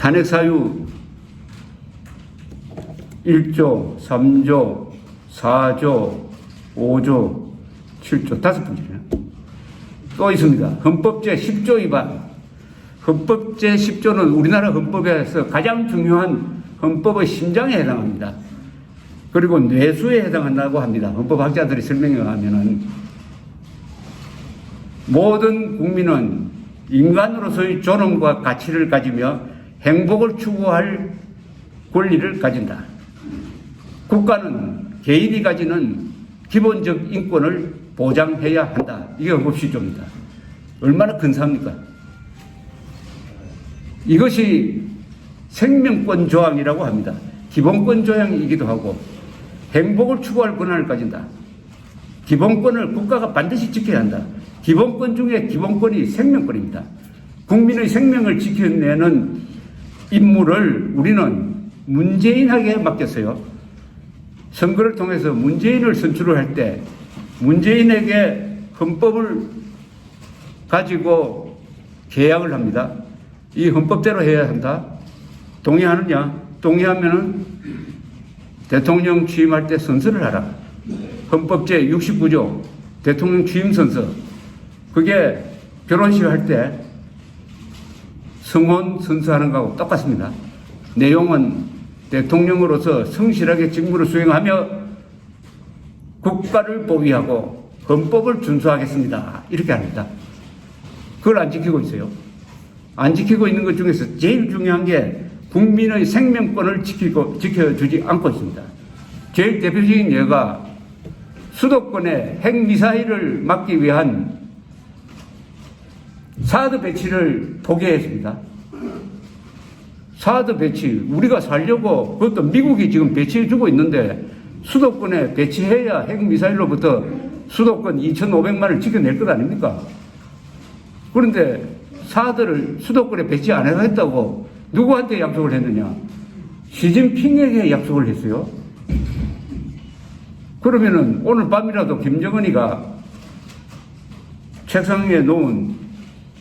탄핵 사유 1조, 3조, 4조, 5조, 7조, 5번째네요. 또 있습니다. 헌법제 10조 위반. 헌법제 10조는 우리나라 헌법에서 가장 중요한 헌법의 심장에 해당합니다. 그리고 뇌수에 해당한다고 합니다. 헌법학자들이 설명해 가면은 모든 국민은 인간으로서의 존엄과 가치를 가지며 행복을 추구할 권리를 가진다. 국가는 개인이 가지는 기본적 인권을 보장해야 한다. 이게 헌법 10조입니다. 얼마나 근사합니까? 이것이 생명권 조항이라고 합니다. 기본권 조항이기도 하고 행복을 추구할 권한을 가진다. 기본권을 국가가 반드시 지켜야 한다. 기본권 중에 기본권이 생명권입니다. 국민의 생명을 지켜내는 임무를 우리는 문재인에게 맡겼어요. 선거를 통해서 문재인을 선출을 할 때 문재인에게 헌법을 가지고 계약을 합니다. 이 헌법대로 해야 한다. 동의하느냐? 동의하면은 대통령 취임할 때 선서를 하라. 헌법제 69조 대통령 취임 선서. 그게 결혼식 할 때 성혼 선서하는 거하고 똑같습니다. 내용은 대통령으로서 성실하게 직무를 수행하며 국가를 보위하고 헌법을 준수하겠습니다. 이렇게 합니다. 그걸 안 지키고 있어요. 안 지키고 있는 것 중에서 제일 중요한 게 국민의 생명권을 지켜주지 않고 있습니다. 제일 대표적인 예가 수도권에 핵미사일을 막기 위한 사드 배치를 포기했습니다. 사드 배치, 우리가 살려고 그것도 미국이 지금 배치해주고 있는데 수도권에 배치해야 핵미사일로부터 수도권 2,500만을 지켜낼 것 아닙니까? 그런데 사드를 수도권에 배치 안 하겠다고 누구한테 약속을 했느냐? 시진핑에게 약속을 했어요. 그러면은 오늘 밤이라도 김정은이가 책상 위에 놓은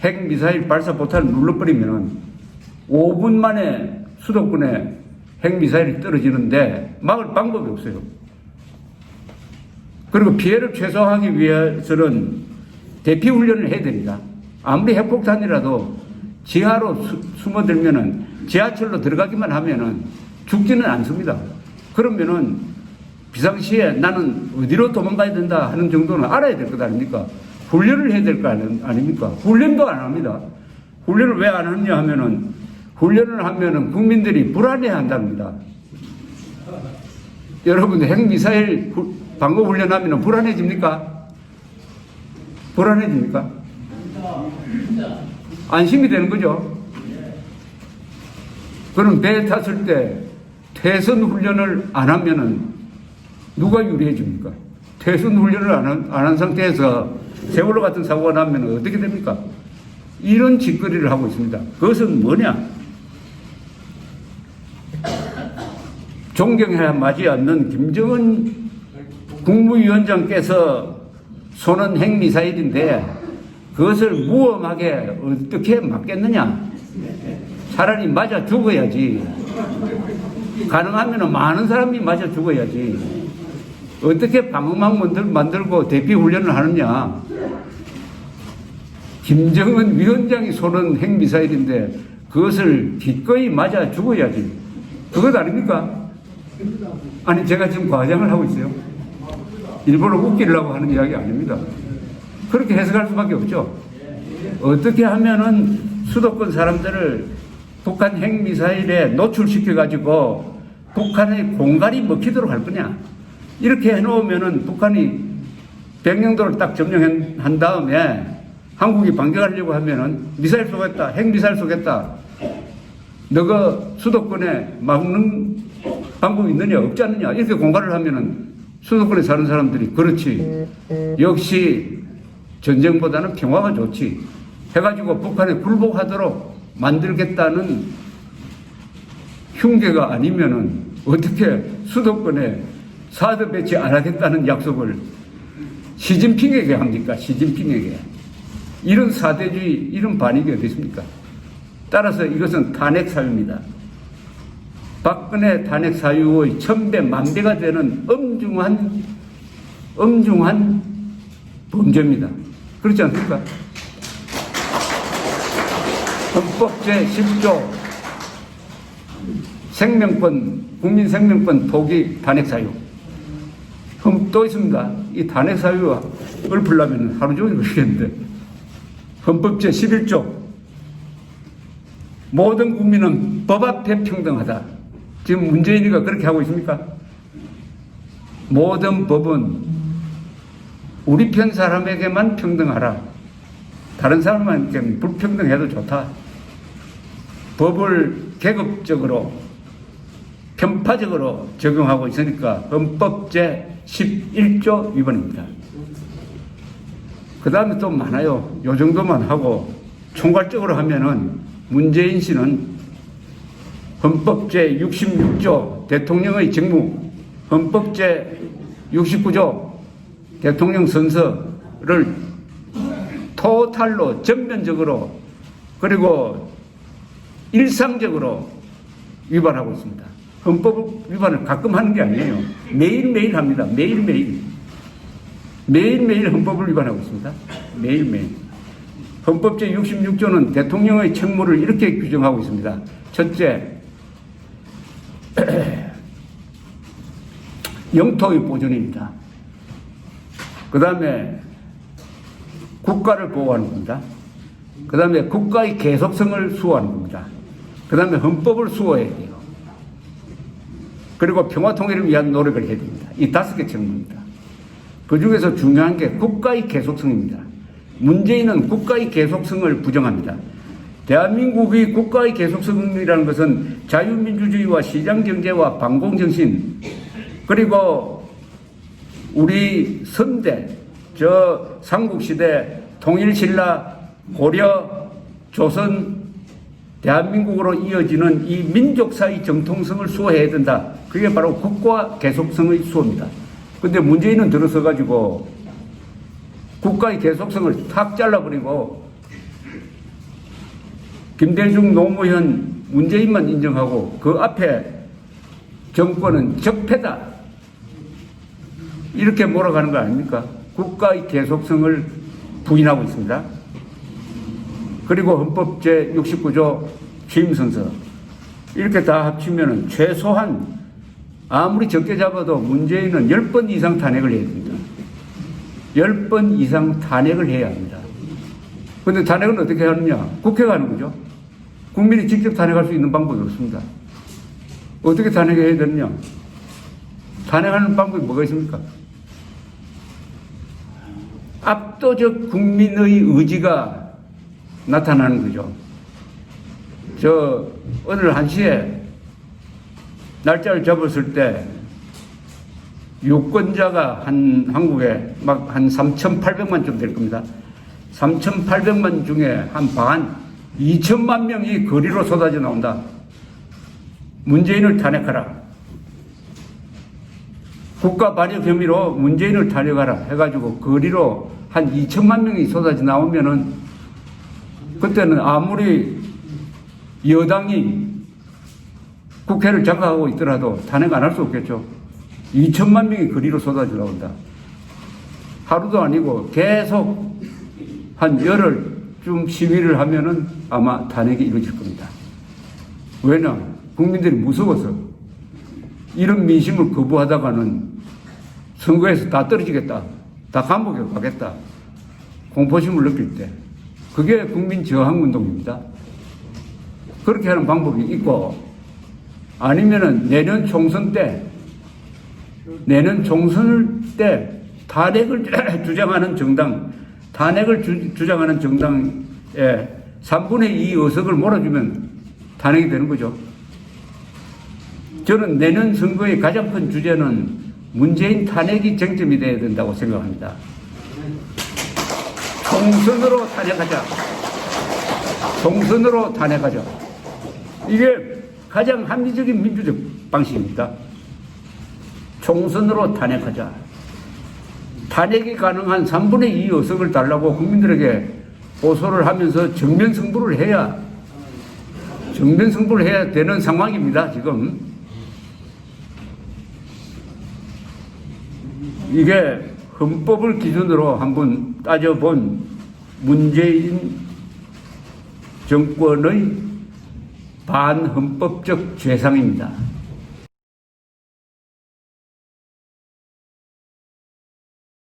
핵미사일 발사 포탄을 눌러버리면은 5분 만에 수도권에 핵미사일이 떨어지는데 막을 방법이 없어요. 그리고 피해를 최소화하기 위해서는 대피훈련을 해야 됩니다. 아무리 핵폭탄이라도 지하로 숨어들면은 지하철로 들어가기만 하면은 죽지는 않습니다. 그러면은 비상시에 나는 어디로 도망가야 된다 하는 정도는 알아야 될 것 아닙니까? 훈련을 해야 될 거 아닙니까? 훈련도 안 합니다. 훈련을 왜 안 하느냐 하면은 훈련을 하면은 국민들이 불안해 한답니다. 여러분 핵미사일 방어 훈련하면은 불안해집니까? 불안해집니까? 안심이 되는 거죠. 그럼 배에 탔을 때 퇴선 훈련을 안 하면은 누가 유리해집니까? 퇴선 훈련을 안 한 상태에서 세월호 같은 사고가 나면 어떻게 됩니까? 이런 짓거리를 하고 있습니다. 그것은 뭐냐? 존경해야 마지 않는 김정은 국무위원장께서 쏘는 핵미사일인데 그것을 무엄하게 어떻게 막겠느냐? 차라리 맞아 죽어야지. 가능하면 많은 사람이 맞아 죽어야지. 어떻게 방어막 만들고 대피 훈련을 하느냐? 김정은 위원장이 쏘는 핵미사일인데 그것을 기꺼이 맞아 죽어야지. 그것 아닙니까? 아니 제가 지금 과장을 하고 있어요. 일부러 웃기려고 하는 이야기 아닙니다. 그렇게 해석할 수밖에 없죠. 어떻게 하면은 수도권 사람들을 북한 핵미사일에 노출시켜가지고 북한의 공갈이 먹히도록 할 거냐. 이렇게 해놓으면은 북한이 백령도를 딱 점령한 다음에 한국이 반격하려고 하면은 미사일 쏘겠다, 핵미사일 쏘겠다. 너가 수도권에 막는 방법이 있느냐, 없지 않느냐. 이렇게 공갈을 하면은 수도권에 사는 사람들이 그렇지. 역시 전쟁보다는 평화가 좋지. 해가지고 북한에 굴복하도록 만들겠다는 흉계가 아니면은 어떻게 수도권에 사드 배치 안 하겠다는 약속을 시진핑에게 합니까? 시진핑에게. 이런 사대주의, 이런 반익이 어디 있습니까? 따라서 이것은 탄핵 사유입니다. 박근혜 탄핵 사유의 1000배, 만배가 되는 엄중한 범죄입니다. 그렇지 않습니까? 헌법 제10조 생명권, 국민 생명권 포기 탄핵 사유. 또 있습니다. 이 탄핵 사유가 읊으려면 하루 종일 걸리겠는데, 헌법 제11조 모든 국민은 법 앞에 평등하다. 지금 문재인이가 그렇게 하고 있습니까? 모든 법은 우리 편 사람에게만 평등하라. 다른 사람한테는 불평등해도 좋다. 법을 계급적으로 편파적으로 적용하고 있으니까 헌법 제11조 위반입니다. 그 다음에 또 많아요. 요 정도만 하고 총괄적으로 하면은 문재인 씨는 헌법 제66조 대통령의 직무, 헌법 제69조 대통령 선서를 토탈로 전면적으로 그리고 일상적으로 위반하고 있습니다. 헌법 위반을 가끔 하는 게 아니에요. 매일매일 합니다. 매일매일 헌법을 위반하고 있습니다. 매일매일. 헌법 제66조는 대통령의 책무를 이렇게 규정하고 있습니다. 첫째, 영토의 보존입니다. 그 다음에 국가를 보호하는 겁니다. 그 다음에 국가의 계속성을 수호하는 겁니다. 그 다음에 헌법을 수호해야 돼요. 그리고 평화통일을 위한 노력을 해야 됩니다. 이 5개 책무입니다. 그 중에서 중요한 게 국가의 계속성입니다. 문재인은 국가의 계속성을 부정합니다. 대한민국의 국가의 계속성이라는 것은 자유민주주의와 시장경제와 반공정신, 그리고 우리 선대, 삼국시대, 통일신라, 고려, 조선, 대한민국으로 이어지는 이 민족사의 정통성을 수호해야 된다. 그게 바로 국가 계속성의 수호입니다. 근데 문재인은 들어서가지고 국가의 계속성을 탁 잘라버리고 김대중, 노무현, 문재인만 인정하고 그 앞에 정권은 적폐다. 이렇게 몰아가는 거 아닙니까? 국가의 계속성을 부인하고 있습니다. 그리고 헌법 제69조 취임선서 이렇게 다 합치면 최소한 아무리 적게 잡아도 문재인은 10번 이상 탄핵을 해야 됩니다. 10번 이상 탄핵을 해야 합니다. 그런데 탄핵은 어떻게 하느냐? 국회가 하는 거죠. 국민이 직접 탄핵할 수 있는 방법이 없습니다. 어떻게 탄핵해야 되느냐? 탄핵하는 방법이 뭐가 있습니까? 압도적 국민의 의지가 나타나는 거죠. 오늘 1시에 날짜를 잡았을 때 유권자가 한국에 막 한 3,800만 좀 될 겁니다. 3,800만 중에 한 반, 2천만 명이 거리로 쏟아져 나온다. 문재인을 탄핵하라. 국가 반역 혐의로 문재인을 탄핵하라 해가지고 거리로 한 2천만 명이 쏟아져 나오면은 그때는 아무리 여당이 국회를 장악하고 있더라도 탄핵 안 할 수 없겠죠. 2천만 명이 거리로 쏟아져 나온다. 하루도 아니고 계속 한 열흘쯤 시위를 하면은 아마 탄핵이 이루어질 겁니다. 왜냐? 국민들이 무서워서 이런 민심을 거부하다가는 선거에서 다 떨어지겠다. 다 감옥에 가겠다. 공포심을 느낄 때. 그게 국민 저항 운동입니다. 그렇게 하는 방법이 있고, 아니면은 내년 총선 때 탄핵을 주장하는 정당, 탄핵을 주장하는 정당에 3분의 2 의석을 몰아주면 탄핵이 되는 거죠. 저는 내년 선거의 가장 큰 주제는 문재인 탄핵이 쟁점이 되어야 된다고 생각합니다. 총선으로 탄핵하자. 총선으로 탄핵하자. 이게 가장 합리적인 민주적 방식입니다. 총선으로 탄핵하자. 탄핵이 가능한 3분의 2 의석을 달라고 국민들에게 호소를 하면서 정면 승부를 해야 정면 승부를 해야 되는 상황입니다, 지금. 이게 헌법을 기준으로 한번 따져본 문재인 정권의 반헌법적 죄상입니다.